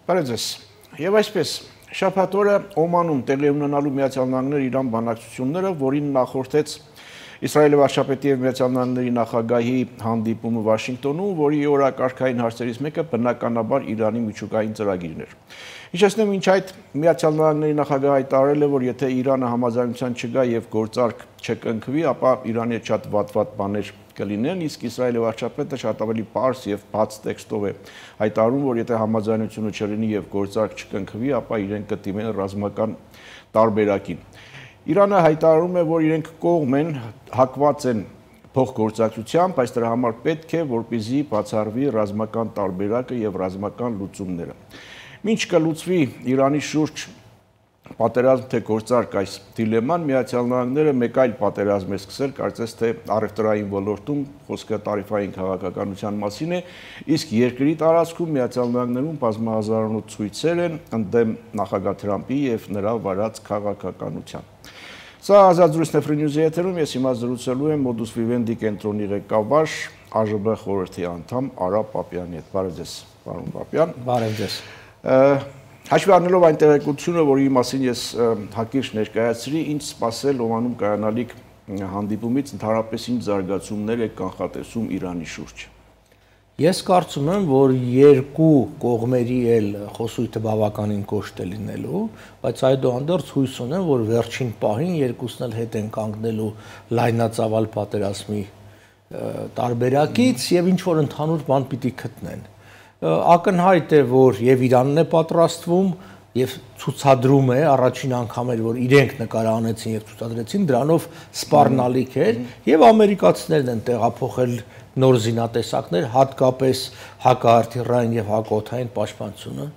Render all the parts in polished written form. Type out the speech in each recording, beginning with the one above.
Բարեձեզ։ Եվ այսպես, շաբաթ օրը Օմանում տեղի ունենալու Միացյալ Նահանգներ Իրան բանակցությունները, որին նախորդեց Իսրայելի վարչապետի և Միացյալ Նահանգների նախագահի հանդիպումը Վաշինգտոնում, որի օրակարգային հարցերից մեկը բնականաբար Իրանի միջուկային ծրագիրն էր։ Հիշեցնեմ, մինչ այդ Միացյալ Նահանգների նախագահը հայտարարել է, որ եթե Իրանը համաձայնության չգա և գործարք չկնքվի, ապա Իրանի հետ շատ վատ բաներ կլինեն, իսկ Իսրայելի վարչապետը շատ ավելի պարզ և բաց տեքստով է հայտարարում, որ եթե համաձայնությունը չլինի և գործարք չկնքվի, ապա իրենք կդիմեն ռազմական տարբերակին։ Իրանը հայտարարում է, որ իրենք կողմ են, հակված են փոխգործակցությամբ, բայց դրա համար պետք է, որպեսզի բացառվի ռազմական տարբերակը և ռազմական լուծումները։ Մինչ կլուծվի Իրանի շուրջ պատերազմ թե գործարք այս դիլեման, Միացյալ Նահանգները մեկ այլ պատերազմ է սկսել, կարծես թե առևտրային ոլորտում, խոսքը տարիֆային քաղաքականության մասին է, իսկ երկրի տարածքում Միացյալ Նահանգներում բազմահազարանոց ցույցեր են ընդդեմ նախագահ Թրամփի և նրա վարած քաղաքականության։ Սա Ազատ զրույցն է Free News-ի եթերում, ես հիմա զրուցելու եմ Modus Vivendi կենտրոնի ղեկավար ԱԺԲ խորհրդի անդամ Արա Պապյանի հետ։ Բարև ձեզ, պարոն Պապյան։ Բարև ձեզ։ Հաշվի առնելով այն տեղեկությունները, որի մասին ես հակիրճ ներկայացրի, ինչ սպասել Օմանում կայանալիք հանդիպումից, ընդհանրապես ինչ զարգացումներ է կանխատեսում Իրանի շուրջ։ Ես կարծում եմ, որ երկու կողմերի էլ խոսույթը բավականին կոշտ է լինելու, բայց այդուհանդերձ հույս ունեմ, որ վերջին պահին երկուսն էլ հետ են կանգնելու լայնածավալ պատերազմի տարբերակից եւ ինչ որ ընդհանուր բան պիտի գտնեն։ Ակնհայտ է, որ եւ Իրանն է պատրաստվում եւ ցուցադրում է առաջին անգամ էր, որ իրենք նկարանեցին եւ ցուցադրեցին, դրանով սպառնալիք էր եւ ամերիկացիներն են տեղափոխել նոր զինատեսակներ, հատկապես հակահրթիռային եւ հակօդային պաշտպանությունը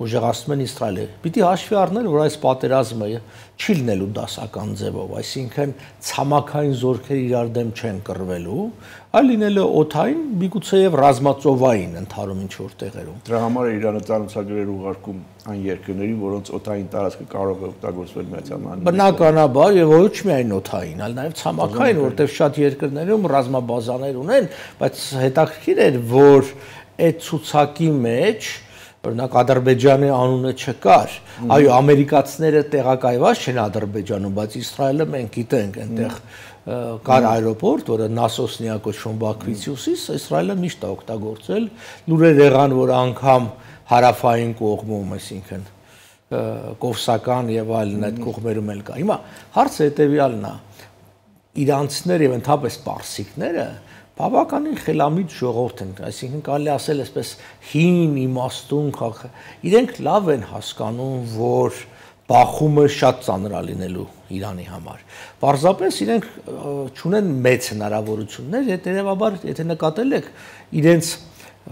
ուժեղացնում են Իսրայելը։ Պիտի հաշվի առնել, որ այս պատերազմը չի լինելու դասական ձևով, այսինքն ցամաքային զորքեր իրար դեմ չեն կռվելու, այլ լինելու օդային, միգուցե եւ ռազմածովային ընդհանուր ինչ որ տեղերում։ Դրա համար է Իրանը ծանոթագրեր ուղարկում այն երկրներին, որոնց օդային տարածքը կարող է օգտագործվել Միացյալ Նահանգներում։ Բնականաբար եւ ոչ միայն օդային, այլ նաեւ ցամաքային, որտեղ շատ երկրներում ռազմաբազաներ ունեն, բայց հետաքրքիր է, որ այդ ցուցակի մեջ օրինակ Ադրբեջանի անունը չկար, այո, ամերիկացիները տեղակայված չեն Ադրբեջանում, բայց Իսրայելը մենք գիտենք, այնտեղ կար այրոպորտ, որը Նասոսնիա կոչվում Բաքվից հյուսիս, Իսրայելը միշտ է օգտագործել, լուրեր եղան, որ անգամ հարավային կողմում, այսինքն Կովսական եւ այլն այդ կողմերում էլ կա։ Հիմա հարցը հետեւյալն է. իրանցիները եւ ընդհանրապես պարսիկները բավականին խելամիտ ժողովուրդ են, այսինքն կարելի ասել այսպես հին իմաստուն քաղաք։ Իրենք լավ են հասկանում, որ բախումը շատ ծանր է լինելու Իրանի համար։ Պարզապես իրենք չունեն մեծ հնարավորություններ, հետեւաբար, եթե նկատել եք, իրենց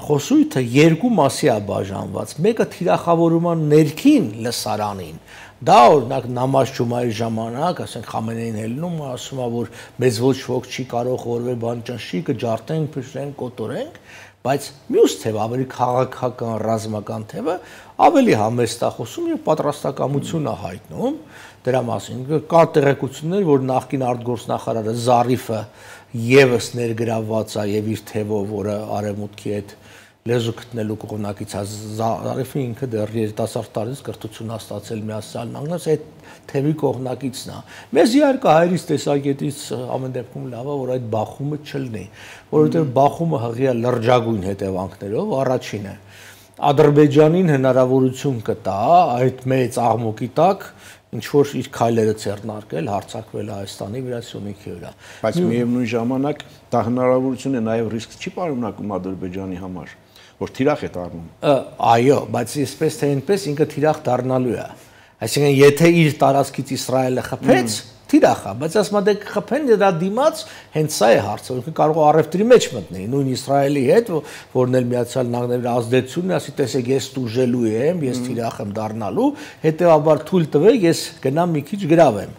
խոսույթը երկու մասի է բաժանված։ Մեկը թիրախավորման ներքին լսարանին։ Դա օրինակ նամազ ջումայի ժամանակ, ասենք Խամենեին ելնում, ասում է, որ մեզ ոչ ոք չի կարող խորվել բան ճնշի, կջարդենք, փշրենք, կոտորենք, բայց մյուս թևը ավելի քաղաքական, ռազմական թևը ավելի համեստ է խոսում եւ պատրաստակամություն է հայտնում դրա մասին։ Կա տեղեկություններ, որ նախկին արտգործնախարարը Զարիֆը եւս ներգրավված է եւ իր թևով, որը արևմուտքի հետ լեզու գտնելու կողմնակից է Զարիֆը ինքը դեռ երիտասարդ տարից կրթություն ստացել Միացյալ Նահանգներում, այդ թևի կողմնակիցն է։ Մեզ իհարկե հայերից տեսակետից ամեն դեպքում լավ է, որ այդ բախումը չլինի, որովհետև բախումը հղի է լրջագույն հետևանքներով, առաջինը Ադրբեջանին հնարավորություն կտա այդ մեծ աղմուկի տակ ինչ որ իր քայլերը ձեռնարկել, հարձակվել Հայաստանի վրա, Սյունիքի վրա։ Բայց միևնույն ժամանակ դա հնարավորություն է նաև ռիսկ չի պարունակում Ադրբեջանի համար, որ թիրախ է դառնում։ Այո, բայց այսպես թե այնպես ինքը թիրախ դառնալու է։ Այսինքն եթե իր տարածքից Իսրայելը խփեց, թիրախ է, բայց ասում դե խփեն դրա դիմաց հենց սա է հարցը, որ կարող է առևտրի մեջ մտնի, նույն Իսրայելի հետ, որն էլ Միացյալ Նահանգների ազդեցությունն է, ասի տեսեք ես տուժելու եմ, ես թիրախ եմ դառնալու, հետեւաբար թույլ տվեք ես գնամ մի քիչ գրավեմ։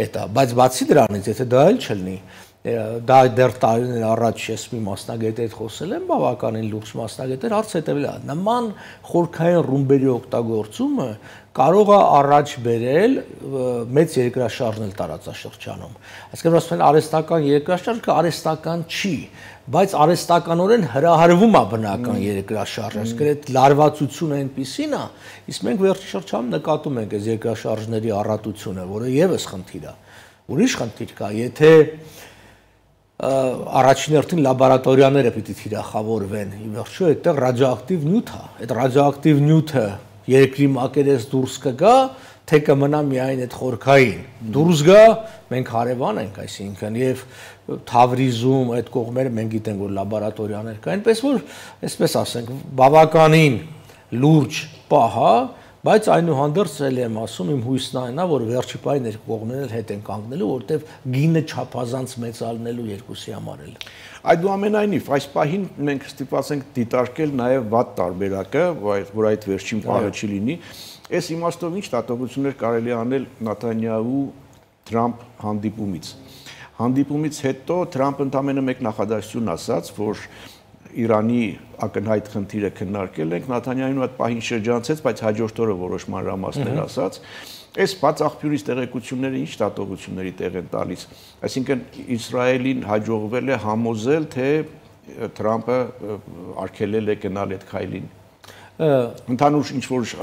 Էտա, բայց բացի դրանից, եթե դա էլ չլինի, դա դեռ տարիներ առաջ ես մի մասնագետի հետ խոսել եմ, բավականին լուրջ մասնագետեր, հարցը հետևել է, նման խորքային ռումբերի օգտագործումը կարող է առաջ բերել մեծ երկրաշարժներ տարածաշրջանում։ Այսինքն ասում են արհեստական երկրաշարժը արհեստական չի, բայց արհեստականորեն հրահրվում է բնական երկրաշարժը, այսինքն այդ լարվածությունը այնպիսին է, իսկ մենք վերջի շրջանում նկատում ենք այս երկրաշարժների առատությունը, որը եւս խնդիր է։ Ուրիշ խնդիր կա, եթե առաջին հերթին լաբորատորիաները պիտի թիրախավորվեն, ի վերջո այդտեղ ռադիոակտիվ նյութ է, այդ ռադիոակտիվ նյութը երկրի մակերես դուրս կգա, թե կմնա միայն այդ խորքային դուրս գա, մենք հարևան ենք, այսինքն եւ Թավրիզում այդ կողմերը մենք գիտենք որ լաբորատորիաներ կա, այնպես որ այսպես ասենք բավականին լուրջ պահ է, բայց այնուհանդերձ էլ եմ ասում իմ հույսն այն է որ վերջի պահին երկու կողմերն էլ հետ են կանգնելու որտեվ գինը չափազանց մեծալնելու երկուսի համար էլ Այդուամենայնիվ այս պահին մենք ստիպված ենք դիտարկել նաև վատ տարբերակը որ այդ վերջին պահը չի լինի այս իմաստով ինչ դատողություններ կարելի անել Նեթանյահու Թրամփ հանդիպումից հետո Թրամփը ընդամենը մեկ նախադասություն ասաց որ Իրանի ակնհայտ խնդիրը քննարկել ենք Նեթանյահուն այդ պահին շրջանցեց, բայց հաջորդ օրը որոշ մանրամասներ ասաց, այս բաց աղբյուրից տեղեկությունները ինչ դատողությունների տեղ են տալիս, այսինքն Իսրայելին հաջողվել է համոզել, թե Թրամփը արգելել է գնալ այդ քայլին։ Ընդհանուր ինչ որ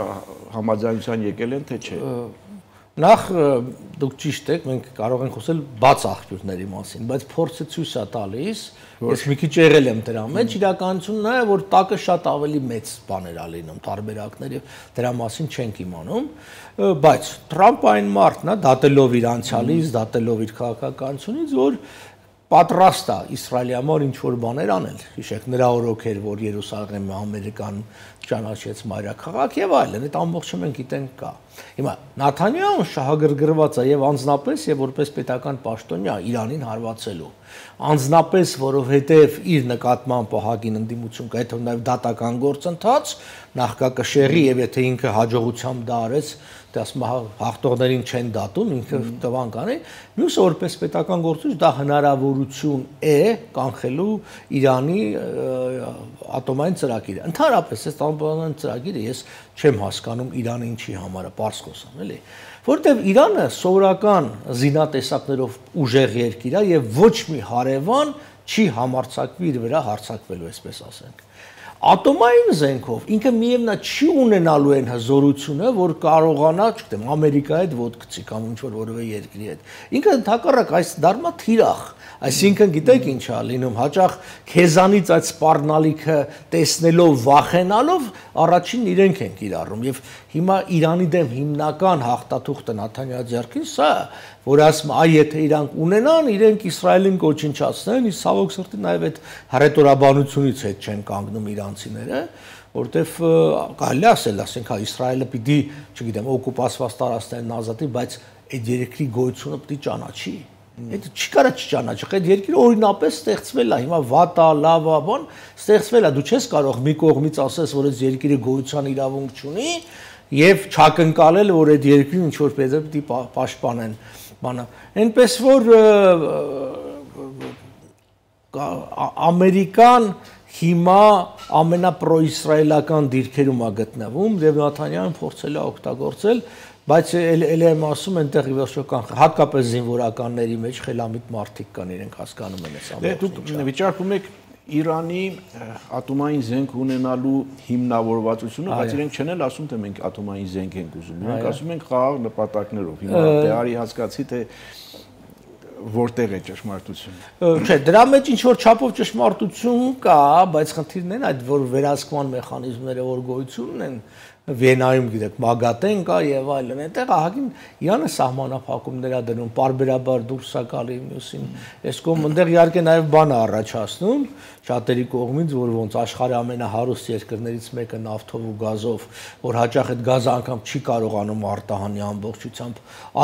համաձայնության եկել են, թե չէ։ Նախ դուք ճիշտ եք, մենք կարող ենք խոսել բաց աղբյուրների մասին, բայց փորձը ցույց է տալիս, ես մի քիչ եղել եմ դրա մեջ, իրականությունն է, որ տակը շատ ավելի մեծ բաներ ա լինում, տարբերակներ եւ դրա մասին չենք իմանում, բայց Թրամփը այն մարդն է, դատելով իր անցյալից, դատելով իր քաղաքականությունից, որ պատրաստ է Իսրայելի համար ինչ որ բաներ անել։ Հիշեք, նրա օրոք էր, որ Երուսաղեմը ամերիկան ճանաչեց մայրաքաղաք եւ այլն, այդ ամբողջը մենք գիտենք կա։ Հիմա Նեթանյահուն շահագրգռված է եւ անձնապես եւ որպես պետական պաշտոնյա Իրանին հարվածելու։ Անձնապես, որովհետեւ իր նկատմամբ պահագին ընդդիմություն կա, այդ նաեւ դատական գործընթաց, նախկակշեղի եւ եթե ինքը հաջողությամբ դա արեց, դե ասում հաղթողներին չեն դատում, ինքը տվան կանի, մյուսը որպես պետական գործիչ դա հնարավորություն է կանխելու Իրանի ատոմային ծրագիրը։ Ընդհանրապես այս ատոմային ծրագիրը ես չեմ հասկանում Իրանը ինչի համար է, պարզ խոսամ, էլի, որտեղ Իրանը սովորական զինատեսակներով ուժեղ երկիր է եւ ոչ մի հարևան չի համարձակվի իր վրա հարձակվելու, այսպես ասենք։ Ատոմային զենքով ինքը միևնա չի ունենալու այն հզորությունը, որ կարողանա, չգիտեմ, Ամերիկայի հետ ոտքցի կամ ինչ որ որևէ երկրի հետ։ Ինքը ընդհակառակ այս դառնա թիրախ, այսինքն գիտեք ինչ է լինում, հաճախ քեզանից այդ սպառնալիքը տեսնելով, վախենալով առաջին իրենք են կիրառում եւ հիմա Իրանի դեմ հիմնական հաղթաթուղթը Նեթանյահու ձեռքին սա որ ասում այ եթե իրանք ունենան, իրենք Իսրայելին կոչնչացնեն, իսկ ցավոք սրտի նաև այդ հռետորաբանությունից հետ չեն կանգնում իրանցիները, որտեվ կարելի ասել, ասենք, հա Իսրայելը պիտի, չգիտեմ, օկուպացված տարածքներն ազատի, բայց այդ երկրի գոյությունը պիտի ճանաչի։ Այդ չի կարա չճանաչի, այդ երկիրը օրինապես ստեղծվել է, հիմա վատ է, լավ է, բան, ստեղծվել է, դու չես կարող մի կողմից ասես, որ այդ երկիրը գոյության իրավունք չունի, եւ չակնկալել, որ այդ երկրին ինչ որ պետք է պաշտպանեն, բանը։ Այնպես որ Ամերիկան հիմա ամենապրոիսրայելական դիրքերում է գտնվում, եւ Նեթանյահուն փորձել է օգտագործել, բայց էլ եմ ասում, այնտեղ ի վերջո կան հատկապես զինվորականների մեջ խելամիտ մարդիկ կան, իրենք հասկանում են այս ամենը։ Դուք վիճակում եք Իրանի ատոմային զենք ունենալու հիմնավորվածությունը, բայց իրենք չեն էլ ասում, թե մենք ատոմային զենք ենք ուզում։ Իրենք ասում են խաղաղ նպատակներով։ Հիմա դե արի հասկացի, թե որտեղ է ճշմարտությունը։ Չէ, դրա մեջ ինչ որ չափով ճշմարտություն կա, բայց խնդիրն այն այդ որ վերահսկման մեխանիզմները որ գոյություն ունեն, Վիենայում գիտեք, Մագատեն կա եւ այլն, այնտեղ ահագին Իրանը սահմանափակումներ ա դնում, պարբերաբար դուրս է գալի մյուսին։ Այս կողմ այնտեղ իհարկե նաեւ բան է առաջացնում շատերի կողմից, որ ոնց աշխարհի ամենահարուստ երկրներից մեկը նավթով ու գազով, որ հաճախ այդ գազը անգամ չի կարողանում արտահանի ամբողջությամբ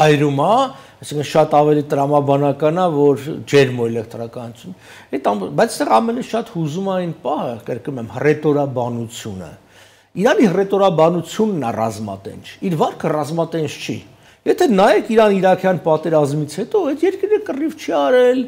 այրում է, այսինքն շատ ավելի տրամաբանական է, որ ջերմոէլեկտրականություն։ Բայց այստեղ ամենը շատ հուզում այն պահը, կրկնում եմ, հռետորաբանությունը։ Իրանի հռետորաբանությունն է ռազմատենչ, իր վարքը ռազմատենչ չի։ Եթե նայեք Իրան-Իրաքյան պատերազմից հետո այդ երկիրը կռիվ չի արել,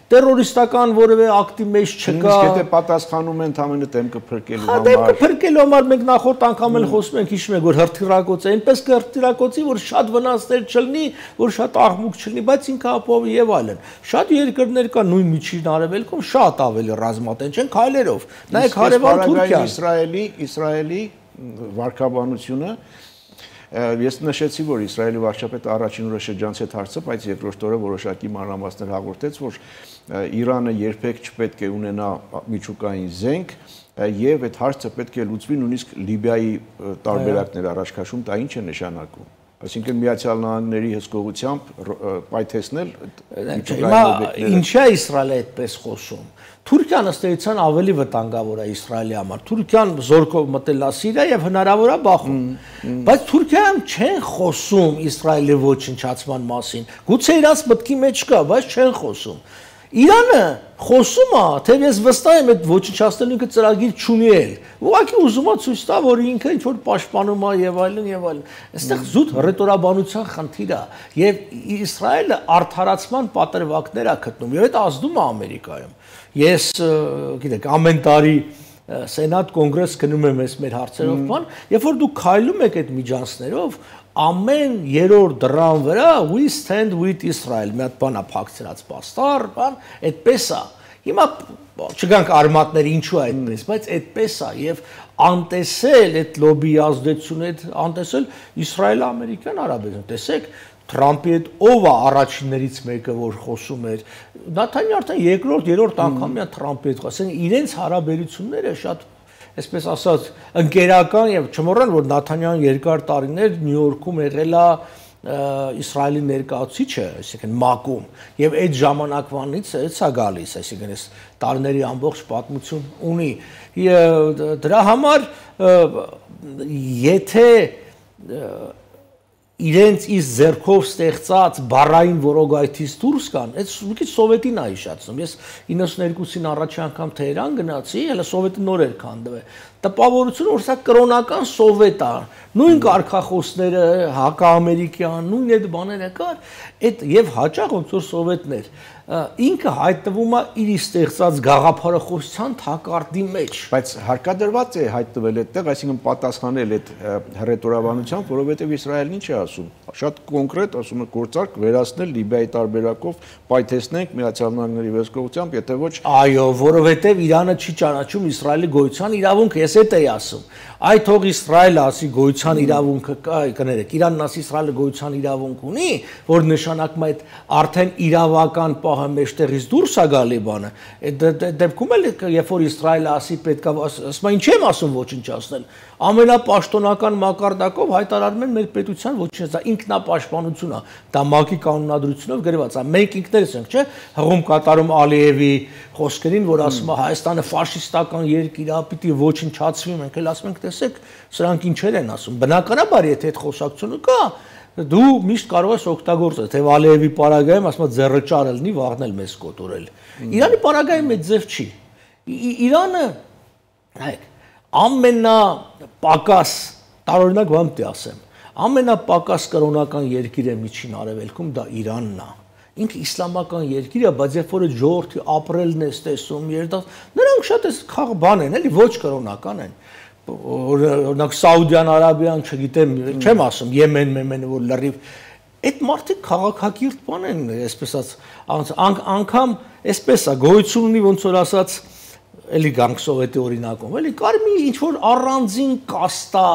տերորիստական որևէ ակտի մեջ չկա։ Իսկ եթե պատասխանում են ամենը դեմքը փրկելու համար։ Դեմքը փրկելու համար մենք նախորդ անգամ էլ խոսում ենք, հիշում եք, որ հրթիռակոց է, այնպես կհրթիռակոծի, որ շատ վնասներ չլինի, որ շատ աղմուկ չլինի, բայց ինքը ապահովի եւ այլն։ Շատ երկրներ կա նույն Միջին Արևելքում շատ ավելի ռազմատենչ են քայլերով։ Նայեք հարևան Թուրքիան, Իսրայելի վարկաբանությունը Ես նշեցի, որ Իսրայելի վարչապետը առաջին օրը շրջանց հետ հարցը, բայց երկրորդ օրը որոշակի մանրամասներ հաղորդեց, որ Իրանը երբեք չպետք է ունենա միջուկային զենք եւ այդ հարցը պետք է լուծվի նույնիսկ Լիբիայի տարբերակներ առաջ քաշում, դա ինչ է նշանակում։ Այսինքն Միացյալ Նահանգների հսկողությամբ պայթեցնել ինչա Իսրայելը այդպես խոսում։ Թուրքիան ըստ էության ավելի վտանգավոր է Իսրայելի համար։ Թուրքիան զորքով մտել է Սիրիա եւ հնարավոր է բախում։ Բայց Թուրքիայում չեն խոսում Իսրայելի ոչնչացման մասին։ Գուցե իրաց մտքի մեջ կա, բայց չեն խոսում։ Իրանը խոսում է, թե ես վստահ եմ այդ ոչնչացնելու ինքը ծրագիր չունի էլ։ Ուղղակի ուզում է ցույց տա, որ ինքը ինչ որ պաշտպանում է եւ այլն եւ այլն։ Այստեղ զուտ ռետորաբանության խնդիր է եւ Իսրայելը արդարացման պատրվակներ է գտնում եւ այդ ազդում է Ամերիկայում։ Ես գիտեք ամեն տարի Սենատ կոնգրես գնում եմ մեր հարցերով բան, երբ որ դուք քայլում եք այդ միջանցներով, ամեն երրորդ դրան վրա we stand with Israel, մի հատ բան է փակցրած պաստառ, բան, այդպես է։ Հիմա չգանք արմատներ ինչու է այդպես, բայց այդպես է եւ անտեսել այդ լոբի ազդեցությունը, անտեսել Իսրայել-ամերիկյան հարաբերություն, տեսեք Թրամփի հետ ով է առաջիններից մեկը, որ խոսում էր։ Նաթանյանը արդեն երկրորդ, երրորդ անգամն է Թրամփի հետ խոսում։ Իրենց հարաբերությունները շատ, այսպես ասած, ընկերական եւ չմոռան, որ Նաթանյանը երկար տարիներ Նյու Յորքում եղել է Իսրայելի ներկայացուցիչը, այսինքն ՄԱԿ-ում, եւ այդ ժամանակվանից էս է գալիս, այսինքն այս տարիների ամբողջ պատմություն ունի։ Դրա համար եթե իրենց իս ձեռքով ստեղծած բառային որոգայթից դուրս կան, այդ մի քիչ սովետին է հիշացնում։ Ես 92-ին առաջի անգամ Թեհրան գնացի, հələ սովետը նոր էր քանդվել։ Տպավորությունը որ սա կրոնական սովետ է, նույն կարգախոսները, հակաամերիկյան, նույն այդ բաները կար, այդ եւ հաճախ ոնց որ սովետներ ինքը հայտնվում է իր ստեղծած գաղափարախոսության թակարդի մեջ, բայց հարկադրված է հայտնվել այդտեղ, այսինքն պատասխանել այդ ռետորաբանությամբ, որովհետև Իսրայելն ինչ է ասում, շատ կոնկրետ ասում է գործարք վերացնել Լիբիայի տարբերակով պայթեցնենք Միացյալ Նահանգների վեհսկողությամբ, եթե ոչ այո, որովհետև Իրանը չի ճանաչում Իսրայելի գոյության իրավունքը, ես էդ էի ասում, այ թող Իսրայելը ասի գոյության իրավունքը կա, կներեք, Իրանն ասի Իսրայելը գոյության իրավունք ունի, որ նշանակում է այդ արդեն իրավական պահը մեջտեղից դուրս է գալի բանը, այդ դեպքում էլ երբ որ Իսրայելը ասի պետքա, ասում ինչ եմ ասում ոչնչացնել, ամենապաշտոնական մակարդակով հայտարարում են մեր պետության ոչնչացնել, ինքնապաշտպանություն է, դա ՄԱԿ-ի կանոնադրությունով գրված է, մենք ինքներս ենք, չէ, հղում կատարում Ալիևի խոսքերին, որ ասում է Հայաստանը ֆաշիստական երկիր է, պիտի ոչնչացվի, մենք էլ ասում ենք, տեսեք, սրանք ինչեր են ասում, բնականաբար եթե այդ խոսակցությունը կա, դու միշտ կարող ես օգտագործել, թե Ալիևի պարագայում ասում է ձեռը ճարել լինի, վաղնել մեզ կոտորել։ Իրանի պարագայում այդ ձև չի։ Իրանը, հայք, ամենապակաս, տարօրինակ բան պիտի ասեմ, ամենապակաս կրոնական երկիրը Միջին Արևելքում դա Իրանն է։ Ինքը իսլամական երկիր է, բայց երբ որ ժողովրդի ապրելն է տեսում, նրանք շատ էս խաղ բան են, էլի ոչ կրոնական են։ Օրինակ Սաուդյան Արաբիան, չգիտեմ, չեմ ասում, Եմեն, որ լրիվ այդ մարդիկ քաղաքակիրթ բան են, այսպես ասած, անգամ այսպես է, գոյություն ունի ոնց որ ասած, էլի գանք սովետի օրինակում, էլի կար մի ինչ որ առանձին կաստա,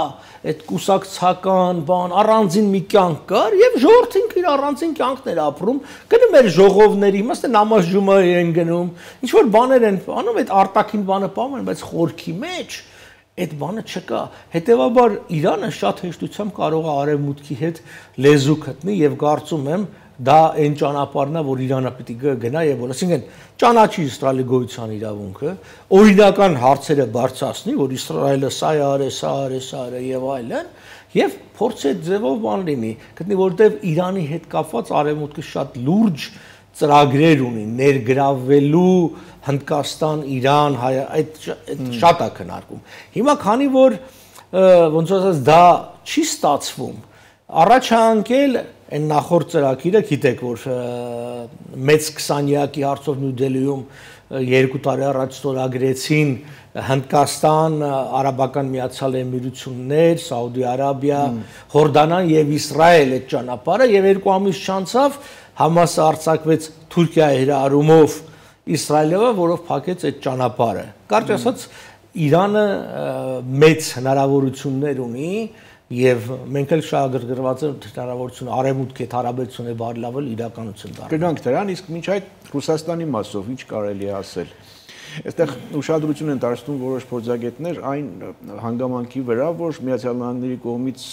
այդ կուսակցական բան, առանձին մի կյանք կար եւ ժողովրդին իր առանձին կյանքն էր ապրում, գնում էր ժողովների, իմաստը նամազ ջումայի են գնում, ինչ որ բաներ են անում, այդ արտաքին բանը պահում են, բայց խորքի մեջ այդ բանը չկա, հետևաբար Իրանը շատ հեշտությամբ կարող է արևմուտքի հետ լեզու գտնի եւ կարծում եմ դա այն ճանապարհն է, որ Իրանը պիտի գնա եւ որ ասինքն ճանաչի Իսրայելի գոյության իրավունքը, օրինական հարցերը բարձրացնի, որ Իսրայելը սա է եւ այլն, եւ փորձի ձևով բան լինի, գտնի որտեվ Իրանի հետ կապված արևմուտքը շատ լուրջ ծրագրեր ունի ներգրավելու Հնդկաստան, Իրան, այդ շատ է քննարկում։ Հիմա քանի որ ոնց ասած դա չի ստացվում, Առաջ անկել այն նախորդ ծրագիրը գիտեք որ մեծ 20-յակի հարցով Նյու Դելիում 2 տարի առաջ ստորագրեցին Հնդկաստան, Արաբական Միացյալ Էմիրություններ, Սաուդի Արաբիա, Հորդանան եւ Իսրայել այդ ճանապարհը եւ 2 ամիս չանցավ Համասը արձակվեց Թուրքիայի հրահրումով Իսրայելը, որով փակեց այդ ճանապարհը։ Կարճ ասած Իրանը մեծ հնարավորություններ ունի եւ մենք էլ շահագրգռված ենք հնարավորություն արևմուտքի հետ հարաբերությունները բարելավել իրականություն դառնալ։ Գնանք դրան, իսկ մինչ այդ Ռուսաստանի մասով ինչ կարելի է ասել։ Այստեղ ուշադրություն են դարձնում որոշ փորձագետներ այն հանգամանքի վրա, որ Միացյալ Նահանգների կողմից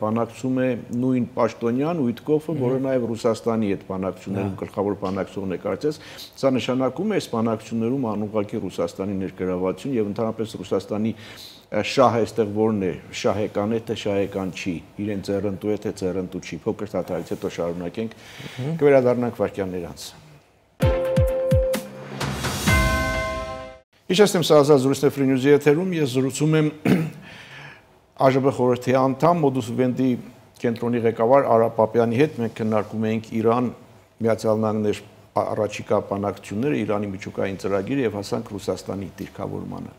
բանակցում է նույն Պաշտոնյան Ուիտկոֆը, որը նաև Ռուսաստանի հետ բանակցություններում գլխավոր բանակցողն է կարծես, սա նշանակում է այս բանակցություններում անուղղակի Ռուսաստանի ներգրավվածություն եւ ընդհանրապես Ռուսաստանի շահը այստեղ որն է, շահեկան է թե շահեկան չի, իրեն ձեռնտու է թե ձեռնտու չի, փոքր դատարից հետո շարունակենք, կվերադառնանք վայրկյաններ անց։ Իհարկե սա ազատ զրույցն է Free News-ի եթերում, ես զրուցում եմ ԱԺԲ խորհրդի անդամ Modus Vivendi կենտրոնի ղեկավար Արա Պապյանի հետ, մենք քննարկում էինք Իրան, Միացյալ Նահանգներ առաջիկա բանակցությունները, Իրանի միջուկային ծրագիրը եւ հասանք Ռուսաստանի դիրքավորմանը։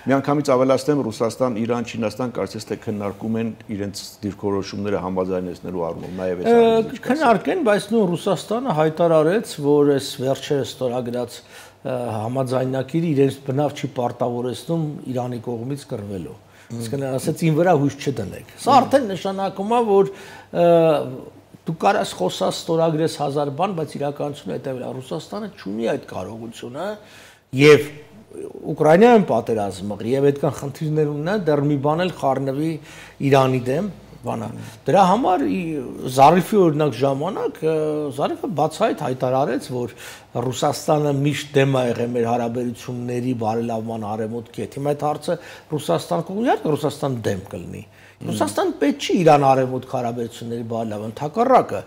Միանգամից ավելացնեմ Ռուսաստան, Իրան, Չինաստան կարծես թե քննարկում են իրենց դիրքորոշումները համաձայնեցնելու առումով, նաև այս քննարկեն, բայց նույն Ռուսաստանը հայտարարեց, որ այս վերջերս ստորագրած համաձայնագիրը իրենց բնավ չի պարտավորեցնում Իրանի կողմից կռվելու։ Իսկ նա ասաց ին վրա հույս չդնեք։ Սա արդեն նշանակում է, որ դու կարաս խոսած ստորագրես 1000 բան, բայց իրականությունը հետևել է Ռուսաստանը չունի այդ կարողությունը եւ Ուկրաինայում պատերազմը եւ այդքան խնդիրներ ունենա դեռ մի բան էլ խառնվի Իրանի դեմ բանա դրա համար Զարիֆի օրինակ ժամանակ Զարիֆը բացահայտ հայտարարեց որ Ռուսաստանը միշտ դեմ է եղել մեր հարաբերությունների բարելավման արևմուտքի հետ հիմա այդ հարցը Ռուսաստան կողմից իհարկե Ռուսաստան դեմ կլինի Ռուսաստան պետք չի Իրան արևմուտք հարաբերությունների բարելավան թակառակը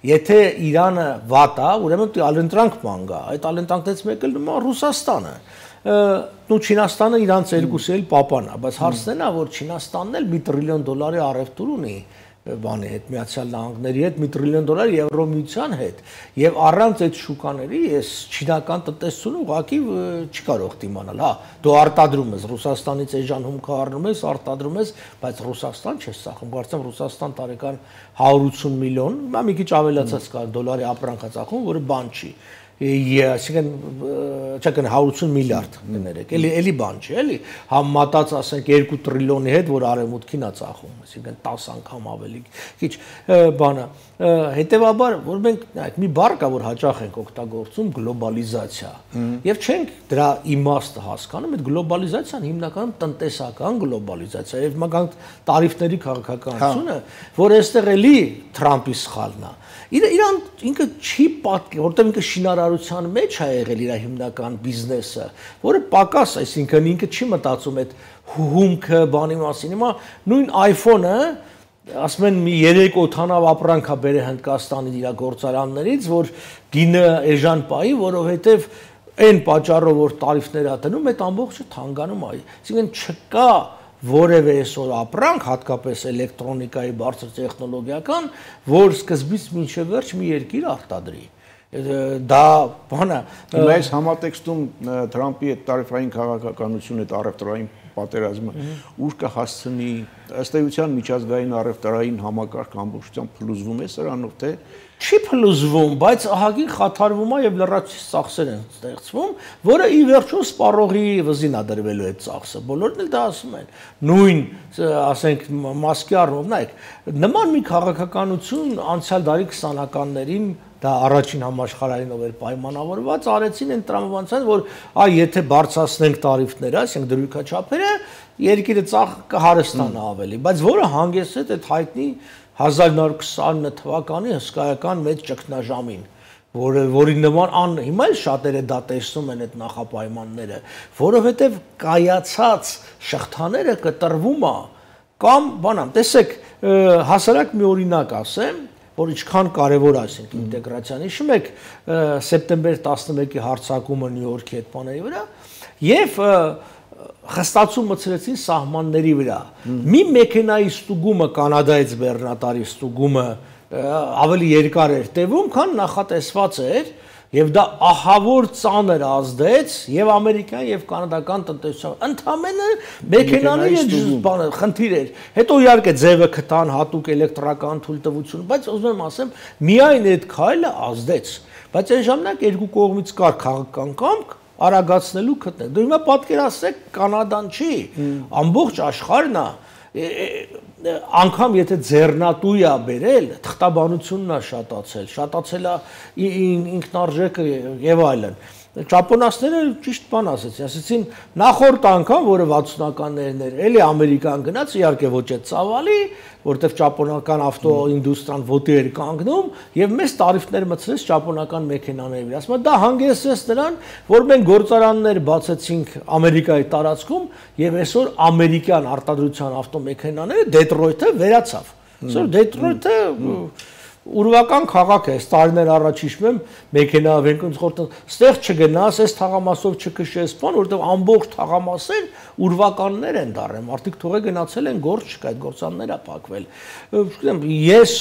եթե Իրանը վատ է ուրեմն ալենտրանք ման գա այդ ալենտրանքներից մեկը նույն Ռուսաստանը նու Չինաստանը իրանց երկուսը էլ պապան է, բայց հարցն է, որ Չինաստանն էլ $1 տրիլիոն առևտուր ունի բանի հետ Միացյալ Նահանգների հետ $1 տրիլիոն Եվրոմիության հետ եւ առանց այդ շուկաների ես չինական տնտեսությունը ուղղակի չի կարող դիմանալ, հա դու արտադրում ես Ռուսաստանից էժան հումք առնում ես, արտադրում ես, բայց Ռուսաստան չես ծախում, կարծեմ Ռուսաստան տարեկան 180 միլիոն, հիմա մի քիչ ավելացած կա դոլարի ապրանք է ծախում, որը բան չի այսինքն չկան 180 միլիարդ կներեք, էլի բան չի, էլի համատած ասենք 2 տրիլիոնի հետ, որ արևմուտքին է ծախում, այսինքն 10 անգամ ավելի քիչ բանը, հետեւաբար որ մենք նայեք մի բառ կա, որ հաճախ ենք օգտագործում գլոբալիզացիա, եւ չենք դրա իմաստը հասկանում, այդ գլոբալիզացիան հիմնականում տնտեսական գլոբալիզացիա եւ մագանք տարիֆների քաղաքականությունը, որ այստեղ էլի Թրամփի սխալն է Իրան ինքը չի պատկի, որտեղ ինքը շինարարության մեջ է եղել իր հիմնական բիզնեսը, որը պակաս, այսինքն ինքը չի մտածում այդ հումքը բանի մասին։ Հիմա նույն iPhone-ը, ասում են մի 3 օթանավ ապրանք է բերել Հնդկաստանի իր գործարաններից, որ գինը էժան պայի, որովհետև այն պատճառով որ տարիֆներ է դնում, այդ ամբողջը թանկանում է։ Այսինքն չկա որևէ այսօր ապրանք, հատկապես էլեկտրոնիկայի բարձր տեխնոլոգիական, որ սկզբից մինչև վերջ մի երկիր արտադրի։ Դա բանը Հիմա այս համատեքստում Թրամփի այդ տարիֆային քաղաքականությունը, այդ առևտրային պատերազմը ուր կհասցնի ըստ էության միջազգային առևտրային համակարգ ամբողջությամբ փլուզվում է սրանով թե չի փլուզվում, բայց ահագին խաթարվում է եւ լրացուցիչ ծախսեր են ստեղծվում, որը ի վերջո սպառողի վզին է դրվելու այդ ծախսը։ Բոլորն էլ դա ասում են։ Նույն, ասենք, մասկի առումով, նայեք, նման մի քաղաքականություն անցյալ դարի 20-ականներին դա առաջին համաշխարհայինով էր պայմանավորված, արեցին այն տրամաբանության, որ եթե բարձրացնենք տարիֆները, ասենք դրույքաչափերը, երկիրը ծախ կհարստանա ավելի, բայց որը հանգեցրեց այդ հայտնի 1929 թվականի հսկայական մեծ ճգնաժամին, որի նման հիմա էլ շատերը դա տեսնում են այդ նախապայմանները, որովհետև կայացած շղթաները կտրվում է կամ բանամ, տեսեք, հասարակ մի օրինակ ասեմ, որ ինչքան կարևոր է ասենք ինտեգրացիան, հիշում եք սեպտեմբեր 11-ի հարձակումը Նյու Յորքի հետ բաների վրա, եւ խստացում մցրեցին սահմանների վրա։ Մի մեքենայի ստուգումը կանադայից բեռնատարի ստուգումը ավելի երկար էր տևում, քան նախատեսված էր, եւ դա ահավոր ծանր ազդեց եւ ամերիկյան եւ կանադական տնտեսության ընդամենը մեքենաների բանը խնդիր էր։ Հետո իհարկե ձևը քթան հատուկ էլեկտրական թույլտվություն, բայց ուզում եմ ասեմ, միայն այդ քայլը ազդեց։ Բայց այն ժամանակ երկու կողմից կար քաղաքական կամք արագացնելու քթնել։ Դու հիմա պատկերացրեք Կանադան չի, ամբողջ աշխարհն է, անգամ եթե ձեռնատու է բերել, թղթաբանությունն է շատացել է ինքնարժեքը եւ այլն։ Ճապոնացիները ճիշտ բան ասեցին, նախորդ անգամ, որը 60-ականներն էր, էլի Ամերիկան գնաց, իհարկե ոչ է ծավալի, որտեղ ճապոնական ավտոինդուստրիան ոտի էր կանգնում եւ մեծ տարիֆներ մցրեց ճապոնական մեքենաների վրա։ Ասում եմ, դա հանգեցրեց նրան, որ մենք գործարաններ բացեցինք Ամերիկայի տարածքում եւ այսօր ամերիկյան արտադրության ավտոմեքենաները Դեթրոյթը վերացավ։ Այսօր Դեթրոյթը ուրվական քաղաք է, տարիներ առաջ հիշում եմ մեքենավենք ստեղ չգնաս, այս թաղամասով չքշես, բան, որովհետև ամբողջ թաղամասեր ուրվականներ են դառել, մարդիկ թողե գնացել են, գործ չկա, այդ գործանները փակվել։ Ես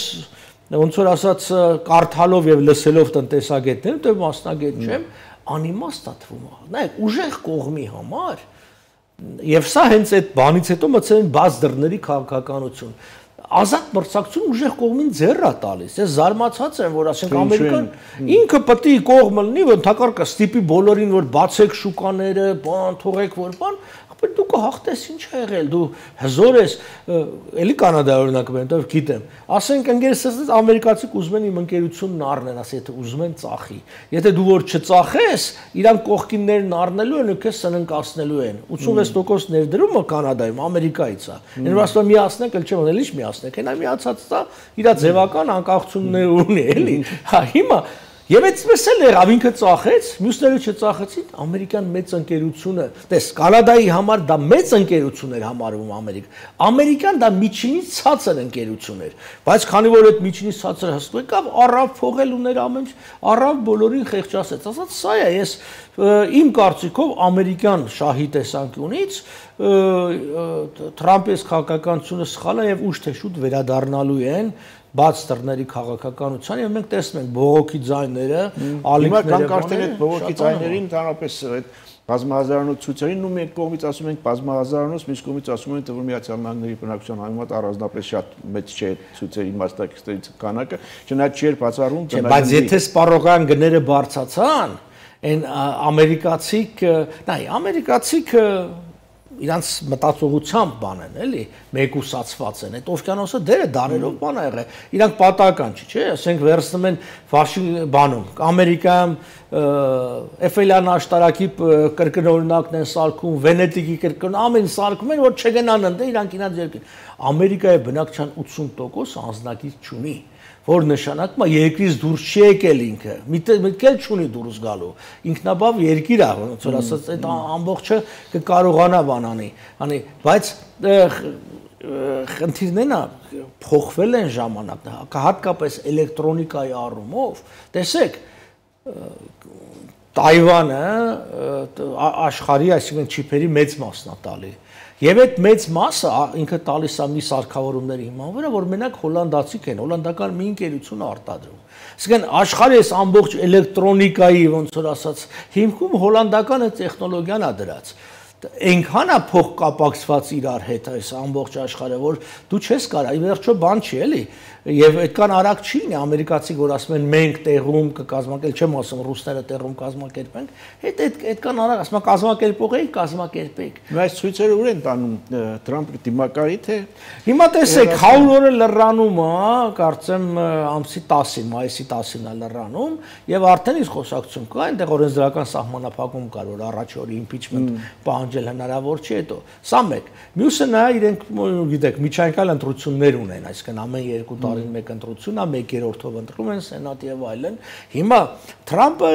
ոնց որ ասած կարդալով եւ լսելով տնտեսագետներ, դե մասնագետ չեմ, անիմաստ է թվում։ Նայեք, ուժեղ կողմի համար եւ սա հենց այդ բանից հետո մցել են բաց դռների քաղաքականություն։ Ազատ մրցակցություն ուժեղ կողմին ձեռ է տալիս։ Ես զարմացած եմ, որ ասենք Ամերիկան ինքը պետք է կողմը լինի, որ ընդհակառակը ստիպի բոլորին, որ բացեք շուկաները, բան, թողեք որ բան, բայց դու կհաղթես, ինչ է եղել, դու հզոր ես, էլի Կանադա օրինակ բերեմ, գիտեմ։ Ասենք ընկերս ամերիկացիք ուզում են իմ ընկերությունն առնեն, ասի եթե ուզում են ծախի։ Եթե դու որ չծախես, իրանք կողքիններն առնելու են ու քեզ սննկացնելու են։ 86% ներդրումը Կանադայում Ամերիկայից է։ Այն որ ասում միացնեք, էլ չեմ ունել, ինչ միացնեք, հենա միացած դա իր ձևական անկախություններ ունի, էլի։ Հա հիմա Եվ այդպես էլ եղավ, ինքը ծախեց, մյուսները չծախեցին, ամերիկյան մեծ ընկերությունը, տես, Կանադայի համար դա մեծ ընկերություն էր համարվում Ամերիկան դա միջինից ցածր ընկերություն էր, բայց քանի որ այդ միջինից ցածր հսկու եկավ, առավ փողել ուներ ամեն ինչ, առավ բոլորին խեղճացեց, ասած սա է, ես իմ կարծիքով ամերիկյան շահի տեսանկյունից Թրամփի քաղաքականությունը սխալ է եւ ուշ թե շուտ վերադառնալու են բաց դռների քաղաքականության եւ մենք տեսնում ենք բողոքի ձայները, ալիքները, կան արդեն այդ բողոքի ձայներին ընդհանրապես այդ բազմահազարանոց ցույցերին ու մենք կողմից ասում ենք բազմահազարանոց, մյուս կողմից ասում են որ Միացյալ Նահանգների բնակչության համեմատ առանձնապես շատ մեծ չէ ցույցերի մասնակիցներից քանակը, չնայած չէր բացառում բայց եթե սպառողական գները բարձացան, այն ամերիկացիք իրանց մտածողությամբ բան են, էլի, մեկուսացված են, այդ օվկիանոսը դերը դարերով բան է եղել, իրանք պատահական չի, չէ, ասենք վերցնում են բանում, Ամերիկայում Էֆելյան աշտարակի կրկնօրինակն են սարքում, Վենետիկի կրկն, ամեն սարքում են, որ չգնան ընդ իրանք իրաց երկրին, Ամերիկայի բնակչության 80% անձնակից չունի, որ նշանակում է երկրից դուրս չի եկել ինքը, միտք էլ չունի դուրս գալու, ինքնաբավ երկիր է, ոնց որ ասած, այդ ամբողջը կկարողանա բան անի, բայց խնդիրներն փոխվել են ժամանակը, հատկապես էլեկտրոնիկայի առումով, տեսեք, Տայվանը աշխարհի, այսինքն չիփերի մեծ մասն է տալի Եվ այդ մեծ մասը ինքը տալիս է մի սարքավորումների հիման վրա, որ մենակ հոլանդացիք են, հոլանդական մի ընկերություն արտադրում։ Այսինքն աշխարհի այս ամբողջ էլեկտրոնիկայի, ոնց որ ասած, հիմքում հոլանդական տեխնոլոգիան է դրած։ Այնքան է փոխկապակցված իրար հետ այս ամբողջ աշխարհը, որ դու չես կարող, ի վերջո բան չի էլի, եւ այդքան արագ չի լինի ամերիկացիք, որ ասում են մենք տեղում կկազմակերպենք, չեմ ասում ռուսները տեղում կազմակերպենք, այդքան արագ ասում են կազմակերպեք։ Բայց ցույցերը ուր են տանում Թրամփի դիմակայի թե հիմա տեսեք 100 օրը լռանում է, կարծեմ ամսի 10-ին, մայիսի 10-ին է լռանում եւ արդեն իսկ խոսակցություն կա, այնտեղ օրենսդրական սահմանափակում կար, որ առաջ օրի impeachment պահանջել հնարավոր չի հետո։ Սա մեկ։ Մյուսը նա իրենք գիտեք միջանկյալ ընտրություններ ունեն, այսինքն ամեն 2 տարին մեկ ընտրություն է, 1/3-ով ընտրում են սենատ եւ այլն։ Հիմա Թրամփը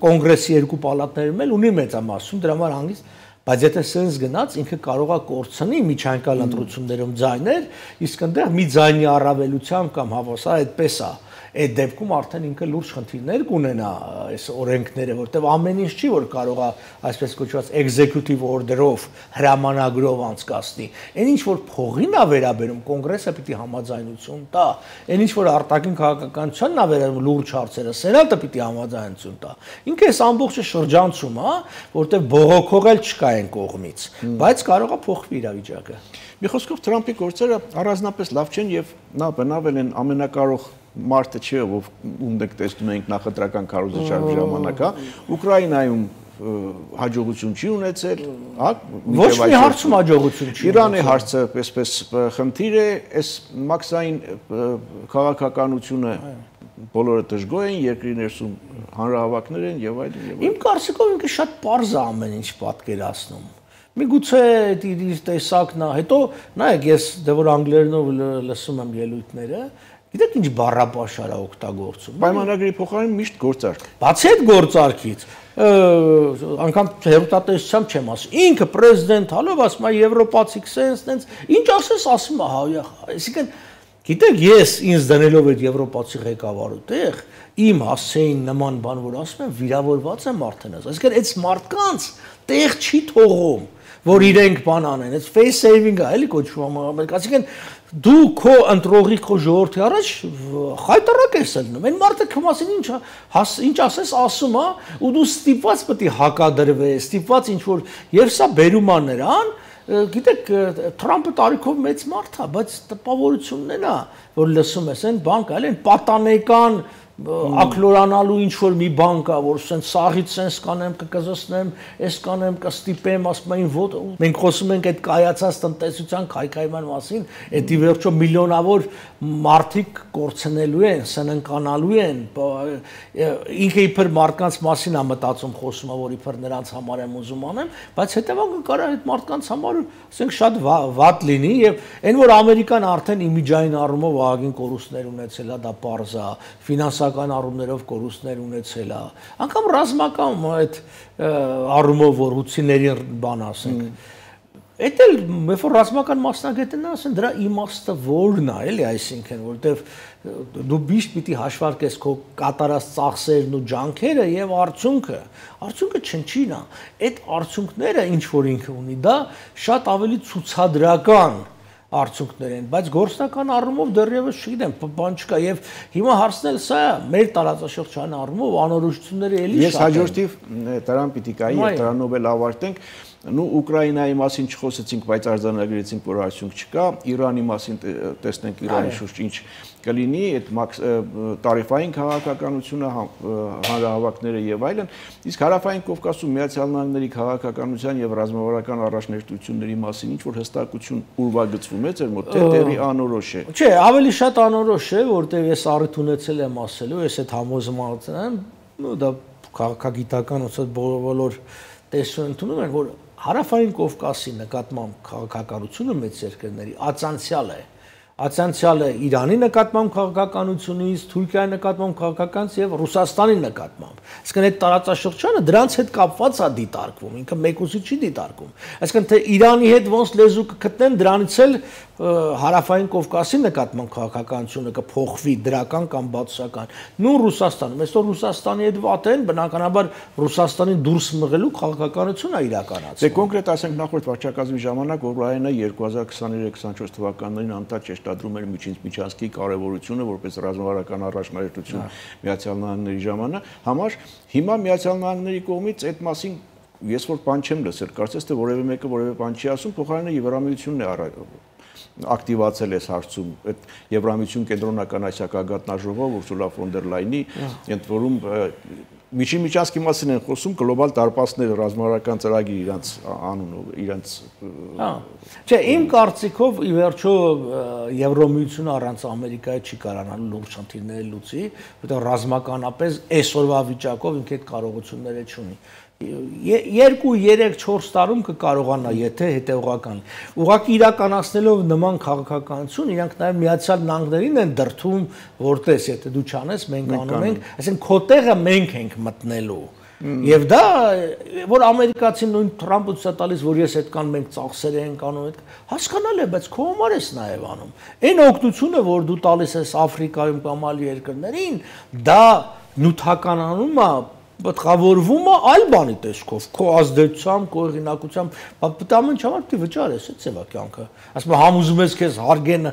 կոնգրեսի 2 պալատներում էլ ունի մեծամասնություն, դրա համար հանգիստ, բայց եթե սենց գնաց, ինքը կարող է կորցնի միջանկյալ ընտրություններում ձայներ, իսկ այնտեղ մի ձայնի առավելությամբ կամ հավասար այդպես է։ այդ դեպքում արդեն ինքը լուրջ խնդիրներ կունենա այս օրենքները, որտեղ ամեն ինչ չի որ կարող է այսպես կոչված executive order-ով հրամանագրով անցկացնի։ Այն ինչ որ փողին է վերաբերում, կոնգրեսը պիտի համաձայնություն տա։ Այն ինչ որ արտաքին քաղաքականությանն է վերաբերում լուրջ հարցերը, սենատը պիտի համաձայնություն տա։ Ինքը այս ամբողջը շրջանցում է, որտեղ բողոքող էլ չկա այն կողմից, բայց կարող է փոխվի իրավիճակը։ Մի խոսքով Թրամփի գործերը առանձնապես լավ չեն եւ նա բնավել են ամենակարող մարդը չէ, ում դեք տեսնում ենք նախընտրական քարոզչարի ժամանակ, Ուկրաինայում հաջողություն չի ունեցել, հա, ոչ մի հարցում հաջողություն չի։ Իրանի հարցը այսպես խնդիր է, այս մաքսային քաղաքականությունը բոլորը դժգոհ են, երկրի ներսում հանրահավաքներ են եւ այլն։ Իմ կարծիքով ինքը շատ պարզ է ամեն ինչ պատկերացնում։ Միգուցե իր տեսակն է, հետո նայեք, ես դե որ անգլերենով լսում եմ ելույթները, գիտեք ինչ բառապաշար է օգտագործում։ Պայմանագրի փոխարեն միշտ գործարք։ Բացի այդ գործարքից, անգամ հերոստատեսությամբ չեմ ասում, ինքը պրեզիդենտ հալով ասում է եվրոպացի քսենց, ինչ ասես ասում է հայ, այսինքն գիտեք, ես ինձ դնելով այդ եվրոպացի ղեկավարու տեղ, իմ հասցեին նման բան որ ասում եմ, վիրավորված եմ արդեն ասում, այսինքն այդ մարդկանց տեղ չի թողում, որ իրենք բան անեն, այդ face saving-ը էլի կոչվում է, այսինքն դու քո ընտրողի քո ժողովրդի առաջ խայտարակ ես ելնում, այն մարդը քո մասին ինչ ասես ասում է, ու դու ստիպված պետք է հակադրվես, ստիպված ինչ որ եւ սա բերում է նրան, գիտեք, Թրամփը տարիքով մեծ մարդ է, բայց տպավորությունն է նա, որ լսում ես այն բան կա, այն պատանեկան ակլորանալու ինչ որ մի բան կա, որ սենց սաղից սենց կանեմ, կկզսնեմ, ես կանեմ, կստիպեմ, ասում են ոտ, մենք խոսում ենք այդ կայացած տնտեսության քայքայման մասին, էդի վերջո միլիոնավոր մարդիկ կորցնելու են, սննկանալու են, ինքը իբր մարդկանց մասին է մտածում, խոսում է, որ իբր նրանց համար եմ ուզում անեմ, բայց հետևանքը կարող է այդ մարդկանց համար, ասենք, շատ վատ լինի եւ այն որ Ամերիկան արդեն իմիջային առումով ահագին կորուստներ ունեցել է, դա պարզ է, ֆինանսական առումներով կորուստներ ունեցել է, անգամ ռազմական այդ առումով որ հուցիների բան ասենք, Էդ էլ երբ որ ռազմական մասնագետն ասեն դրա իմաստը որն է, էլի, այսինքն, որտեվ դու միշտ պիտի հաշվարկես քո կատարած ծախսերն ու ջանքերը եւ արդյունքը չնչին է։ Այդ արդյունքները ինչ որ ինքը ունի, դա շատ ավելի ցուցադրական արդյունքներ են, բայց գործնական առումով դեռևս չգիտեմ, բան չկա եւ հիմա հարցն էլ սա է, մեր տարածաշրջանի առումով անորոշությունները էլի շատ են։ Ես հաջորդիվ դրան պիտի կայի եւ դրանով էլ ավարտենք։ Ну Ուկրաինայի մասին չխոսեցինք, բայց արձանագրեցինք, որ արդյունք չկա, Իրանի մասին տեսնենք Իրանի շուրջ ինչ կլինի, այդ տարիֆային քաղաքականությունը, հանրահավաքները եւ այլն, իսկ հարավային Կովկասում Միացյալ Նահանգների քաղաքականության եւ ռազմավարական առաջնորդությունների մասին ինչ որ հստակություն ուրվագծվում է ձեր մոտ, թե տեղի անորոշ է։ Չէ, ավելի շատ անորոշ է, որտեղ ես առիթ ունեցել եմ ասելու, ես այդ համոզմանն եմ, դա քաղաքագիտական ոնց բոլոր տեսություն ընդունում են, որ Հարավային Կովկասի նկատմամբ քաղաքականությունը մեծ երկրների ածանցյալ է Իրանի նկատմամբ քաղաքականությունից, Թուրքիայի նկատմամբ քաղաքականից եւ Ռուսաստանի նկատմամբ։ Այսինքն այդ տարածաշրջանը դրանց հետ կապված է դիտարկվում, ինքը մեկուսի չի դիտարկում։ Այսինքն թե Իրանի հետ ոնց լեզու կգտնեն, դրանից էլ Հարավային Կովկասի նկատմամբ քաղաքականությունը կփոխվի դրական կամ բացասական։ Նույն Ռուսաստանում, այսօր Ռուսաստանի հետ վատ են, բնականաբար Ռուսաստանին դուրս մղելու քաղաքականություն է իրականացվում։ Դե կոնկրետ ասենք նախորդ վարչակազմի ժամանակ Ուկրաինա 2023-24 թվականներին անդադ շեշտադրում էր միջանցքի կարևորությունը որպես ռազմավարական առաջնահերթություն Միացյալ Նահանգների համար, հիմա Միացյալ Նահանգների կողմից այդ մասին ես որ բան չեմ լսել, կարծես թե որևէ մեկը որևէ բան չի ասում, փոխարենը Եվրամիությունն է ակտիվացել այս հարցում այդ Եվրամիություն կենտրոնական ասիական Ուրսուլա ֆոն դեր Լայնի, ընդ որում միջանցքի մասին են խոսում գլոբալ դարպասներ ռազմավարական ծրագիր իրանց անունով, իրանց Չէ, իմ կարծիքով ի վերջո Եվրամիությունը առանց Ամերիկայի չի կարողանալու լուրջ խնդիրները լուծի, որտեղ ռազմականապես այսօրվա վիճակով ինքը այդ կարողությունները չունի։ 2-3-4 տարում կկարողանա, եթե հետևողական։ Ուղղակի իրականացնելով նման քաղաքականություն, իրանք նաև Միացյալ Նահանգներին են դրթում, որտես եթե դու չանես, մենք անում ենք, այսինքն քո տեղը մենք ենք մտնելու։ Եվ դա որ ամերիկացին նույն Թրամփը ցույց տալիս, որ ես այդքան մենք ծախսեր ենք անում, հասկանալ է, բայց քո համար ես նաև անում։ Այն օգնությունը, որ դու տալիս ես Աֆրիկայում կամ այլ երկրներին, դա նյութականանում է պատղավորվում է այլ բանի տեսքով, քո ազդեցությամբ, քո հեղինակությամբ, բայց ամեն չամար դու վճարես, այդ ծավա կյանքը։ Ասում եմ, համ ուզում ես քեզ հարգեն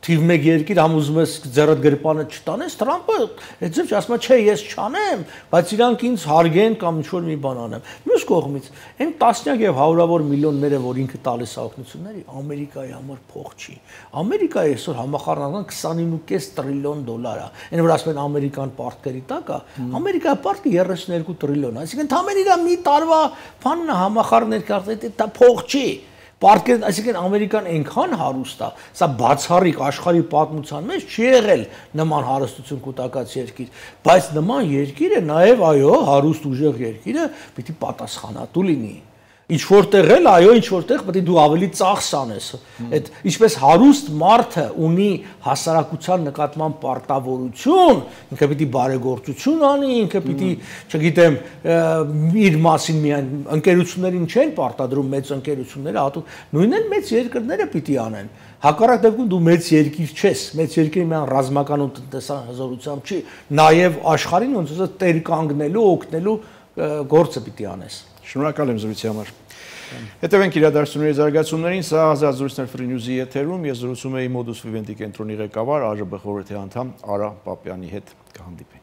թիվ 1 երկիր, համ ուզում ես ձեռդ գրպանը չտանես, Թրամփը այդպես ասում է, չէ, ես չանեմ, բայց իրանք ինձ հարգեն կամ ինչ-որ մի բան անեմ։ Մյուս կողմից, այն տասնյակ եւ հարյուրավոր միլիոնները, որ ինքը տալիս է օգնությունների, Ամերիկայի համար փող չի։ Ամերիկայի այսօր համախառնական 29.5 տրիլիոն դոլար է։ Այն որ ասում են ամերիկան պարտքերի տակ է, Ամերիկայի պարտքը 32 տրիլիոն, այսինքն ընդհանրապես իրա մի տարվա բանն է համախառնել կարծես դա փող չի։ Պարտքեր, այսինքն Ամերիկան այնքան հարուստ է, սա բացառիկ աշխարհի պատմության մեջ չի եղել նման հարստություն կուտակած երկիր, բայց նման երկիրը նաև այո, հարուստ ուժեղ երկիրը պիտի պատասխանատու լինի։ Ինչ որտեղ էլ, այո, ինչ որտեղ պետք է դու ավելի ծախս անես։ Այդ ինչպես հարուստ մարդը ունի հասարակության նկատմամբ պարտավորություն, ինքը պիտի բարեգործություն անի, ինքը պիտի, չգիտեմ, իր մասին միայն ընկերություններին չեն պարտադրում մեծ ընկերությունները, հատուկ նույնն էլ մեծ երկրները պիտի անեն։ Հակառակ դեպքում դու մեծ երկիր չես, մեծ երկիրը միայն ռազմական ու տնտեսական հզորությամբ չի, նաև աշխարհին ոնց ասած տեր կանգնելու, օգնելու գործը պիտի անես։ Շնորհակալ եմ զրույցի համար։ Հետևենք իրադարձությունների զարգացումներին, սա Ազատ զրույցներ Free News-ի եթերում, ես զրուցում էի Modus Vivendi կենտրոնի ղեկավար ԱԺԲ խորհրդի անդամ Արա Պապյանի հետ, կհանդիպենք։